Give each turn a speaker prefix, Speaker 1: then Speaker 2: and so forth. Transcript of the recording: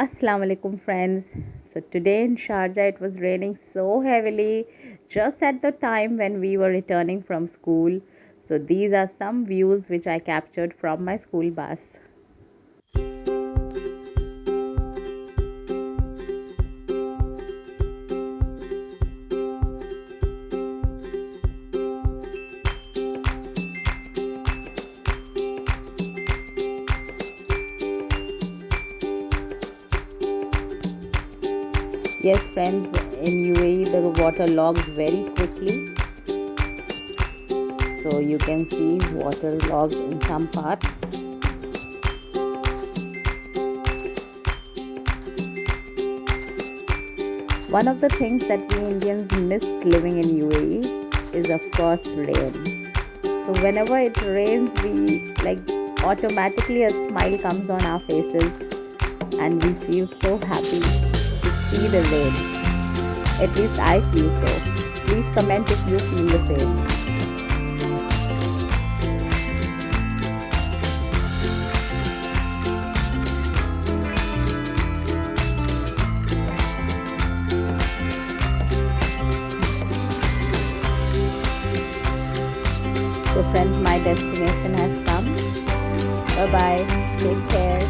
Speaker 1: Assalamu alaikum friends. So today in Sharjah it was raining so heavily just at the time when we were returning from school. So these are some views which I captured from my school bus. Yes friends, in UAE the water logs very quickly. So you can see water logs in some parts. One of the things that we Indians miss living in UAE is of course rain. So whenever it rains, we like automatically a smile comes on our faces and we feel so happy to see the rain. At least I feel so. Please comment if you feel the same. So friends, my destination has come. Bye bye. Take care.